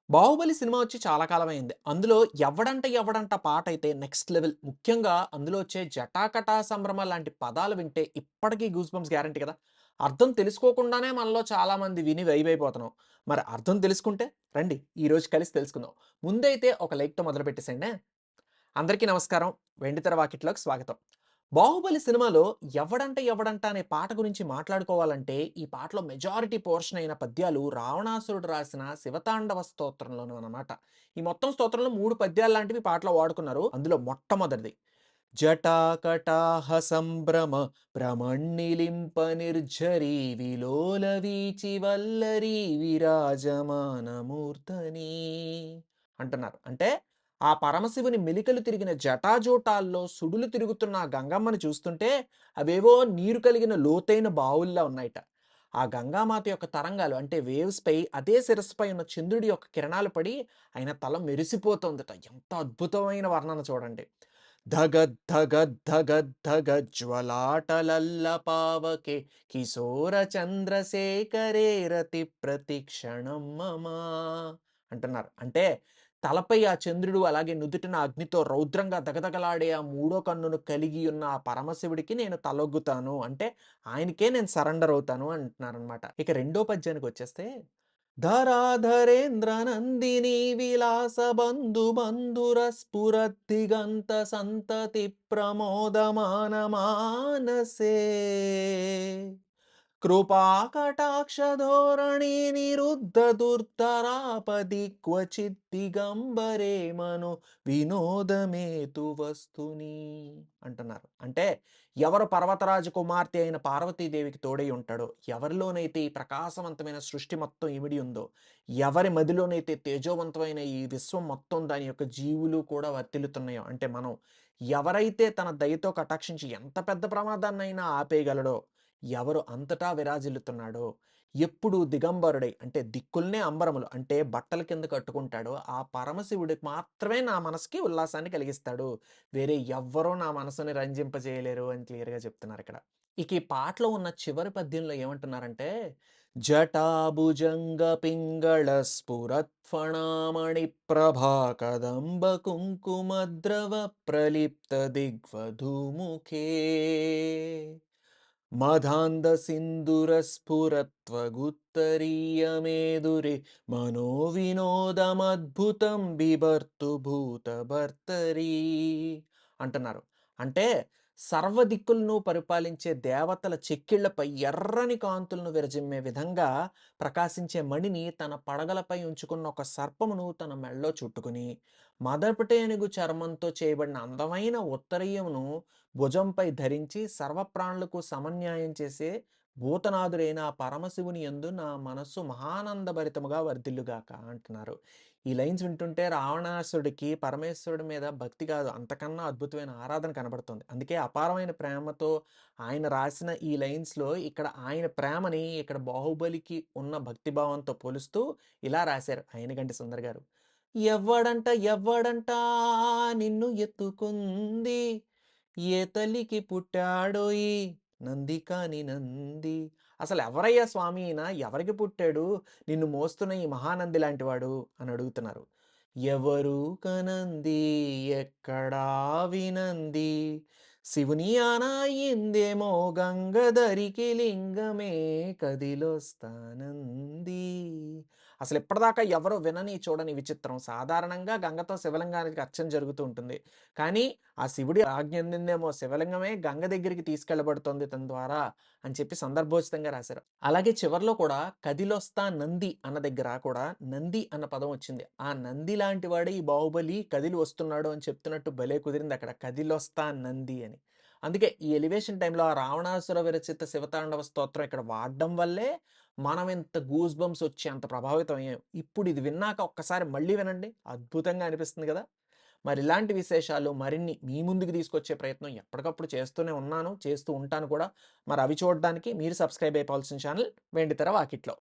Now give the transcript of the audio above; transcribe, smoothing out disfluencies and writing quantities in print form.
'Baahubali' cinema వచ్చి చాలా కాలమైంది. అందులో 'ఎవ్వడంట ఎవ్వడంట' పాటైతే నెక్స్ట్ లెవెల్. ముఖ్యంగా అందులో వచ్చే 'జటాకటా సంభ్రమ' లాంటి పదాలు వింటే ఇప్పటికి గూస్ బంప్స్ గ్యారంటీ కదా! అర్థం తెలుసుకోకుండానే మనలో చాలామంది విని వైబ్ అయిపోతున్నాం. మరి అర్థం తెలుసుకుంటే రండి ఈరోజు కలిసి తెలుసుకుందాం. ముందైతే ఒక లైక్‌తో మొదలుపెట్టేసేయండే. అందరికీ నమస్కారం. వెండితెర వాకిట్లోకి స్వాగతం. 'బాహుబలి' సినిమాలో 'ఎవ్వడంట ఎవ్వడంట' అనే పాట గురించి మాట్లాడుకోవాలంటే, ఈ పాటలో మెజారిటీ పోర్షన్ అయిన పద్యాలు రావణాసురుడు రాసిన 'శివతాండవ స్తోత్రంలోను' అన్నమాట. ఈ మొత్తం స్తోత్రంలో 3 పద్యాలు లాంటివి పాటలో వాడుకున్నారు. అందులో మొట్టమొదటిది జటాకటాహ సంభ్రమ భ్రమణ్ణిలింప నిర్ఝరీ విలోల వీచి వల్లరీ విరాజమానమూర్ధని అంటున్నారు. అంటే ఆ పరమశివుని మెలికలు తిరిగిన జటాజూటాల్లో సుడులు తిరుగుతున్న ఆ గంగమ్మని చూస్తుంటే అవేవో నీరు కలిగిన లోతైన బావుల్లా ఉన్నాయట. ఆ గంగామాత యొక్క తరంగాలు అంటే వేవ్స్ పై అదే శిరస్సుపై ఉన్న చంద్రుడి యొక్క కిరణాలు పడి ఆయన తల మెరిసిపోతోందట. ఎంత అద్భుతమైన వర్ణన చూడండి. ధగద్ధగద్ధగద్ధగజ్వలాటలల్లపావకే కిశోర చంద్రశేఖరే రతి ప్రతిక్షణం మమ అంటున్నారు. అంటే తలపై ఆ చంద్రుడు అలాగే నుదుటిన అగ్నితో రౌద్రంగా దగదగలాడే ఆ మూడో కన్నును కలిగి ఉన్న ఆ పరమశివుడికి నేను తలొగ్గుతాను. అంటే ఆయనకే నేను సరెండర్ అవుతాను అంటున్నారనమాట. ఇక రెండో పద్యానికొచ్చేస్తే ధరాధరేంద్ర నందిని విలాస బంధు బంధుర స్ఫురద్దిగంత సంతతి ప్రమోదమాన మానసే కృపాకటాక్ష ధోరణి నిరుద్ధ దుర్ధరాపది క్వచిత్ దిగంబరే మను వినోదమేతు వస్తుని అంటున్నారు. అంటే ఎవరు పర్వతరాజు కుమార్తె అయిన పార్వతీదేవికి తోడై ఉంటాడో, ఎవరిలోనైతే ఈ ప్రకాశవంతమైన సృష్టి మొత్తం ఇమిడి ఉందో, ఎవరి మదిలోనైతే తేజోవంతమైన ఈ విశ్వం మొత్తం దాని యొక్క జీవులు కూడా వర్తిల్లుతున్నాయో, అంటే మనం ఎవరైతే తన దయతో కటాక్షించి ఎంత పెద్ద ప్రమాదాన్నైనా ఆపేయగలడో, ఎవరు అంతటా విరాజిల్లుతున్నాడో, ఎప్పుడు దిగంబరుడై అంటే దిక్కుల్నే అంబరములు అంటే బట్టల కింద కట్టుకుంటాడో, ఆ పరమశివుడికి మాత్రమే నా మనసుకి ఉల్లాసాన్ని కలిగిస్తాడు. వేరే ఎవ్వరూ నా మనసుని రంజింపజేయలేరు అని క్లియర్‌గా చెప్తున్నారిక్కడ. ఇక ఈ పాటలో ఉన్న చివరి పద్యంలో ఏమంటున్నారంటే, జటాభుజంగ పింగళ స్ఫురత్ఫణామణి ప్రభా కదంబ కుంకుమద్రవ ప్రలిప్త దిగ్వధూముఖే మదాంధ సింధుర స్ఫురత్వగుత్తరీయమేదురే మనోవినోదమద్భుతం బిభర్తు భూత భర్తరీ అంటున్నారు. అంటే సర్వదిక్కులను పరిపాలించే దేవతల చెక్కిళ్లపై ఎర్రని కాంతులను విరజిమ్మే విధంగా ప్రకాశించే మణిని తన పడగలపై ఉంచుకున్న ఒక సర్పమును తన మెడలో చుట్టుకుని మదపటేనుగు చర్మంతో చేయబడిన అందమైన ఉత్తరీయమును భుజంపై ధరించి సర్వప్రాణులకు సమన్యాయం చేసే భూతనాథుడైన ఆ పరమశివుని యందు నా మనస్సు మహానందభరితముగా వర్ధిల్లుగాక అంటున్నారు. ఈ లైన్స్ వింటుంటే రావణాసుడికి పరమేశ్వరుడి మీద భక్తి కాదు అంతకన్నా అద్భుతమైన ఆరాధన కనబడుతుంది. అందుకే అపారమైన ప్రేమతో ఆయన రాసిన ఈ లైన్స్‌లో ఇక్కడ ఆయన ప్రేమని ఇక్కడ 'బాహుబలికి' ఉన్న భక్తి భావంతో పోలుస్తూ ఇలా రాశారు అయినగంటి సుందర్ గారు. ఎవ్వడంట ఎవ్వడంట నిన్ను ఎత్తుకుంది ఏ తల్లికి పుట్టాడోయి నంది కాని నంది. అసలెవరయ్యా స్వామి ఈయన? ఎవరికి పుట్టాడు? నిన్ను మోస్తున్న ఈ మహానంది లాంటివాడు అని అడుగుతున్నారు. ఎవరు కనంది ఎక్కడా వినంది శివుని ఆనాయిందేమో గంగధరికి లింగమే కదిలొస్తానంది. అసలు ఇప్పటిదాకా ఎవరు వినని చూడని విచిత్రం. సాధారణంగా గంగతో శివలింగానికి అర్చన జరుగుతూ ఉంటుంది. కానీ ఆ శివుడి ఆజ్ఞ అందిందేమో శివలింగమే గంగ దగ్గరికి తీసుకెళ్ళబడుతోంది తన ద్వారా అని చెప్పి సందర్భోచితంగా రాశారు. అలాగే చివర్లో కూడా కదిలొస్తా నంది అన్న దగ్గర కూడా నంది అన్న పదం వచ్చింది. ఆ నంది లాంటి వాడే ఈ బాహుబలి కదిలి వస్తున్నాడు అని చెప్తున్నట్టు భలే కుదిరింది అక్కడ. కదిలొస్తా నంది అని. అందుకే ఈ ఎలివేషన్ టైమ్‌లో ఆ రావణాసుర విరచిత శివతాండవ స్తోత్రం ఇక్కడ వాడడం వల్లే మనం ఇంత గూస్ బంప్స్ వచ్చి అంత ప్రభావితం అయ్యాం. ఇప్పుడు ఇది విన్నాక ఒక్కసారి మళ్ళీ వినండి. అద్భుతంగా అనిపిస్తుంది గదా! మరి ఇలాంటి విశేషాలు మరిన్ని మీ ముందుకు తీసుకొచ్చే ప్రయత్నం ఎప్పటికప్పుడు చేస్తూనే ఉన్నాను. చేస్తూ ఉంటాను కూడా. మరి అవి చూడడానికి మీరు సబ్స్క్రైబ్ అయిపోవాల్సిన ఛానల్ వెండితెర వాకిట్లో.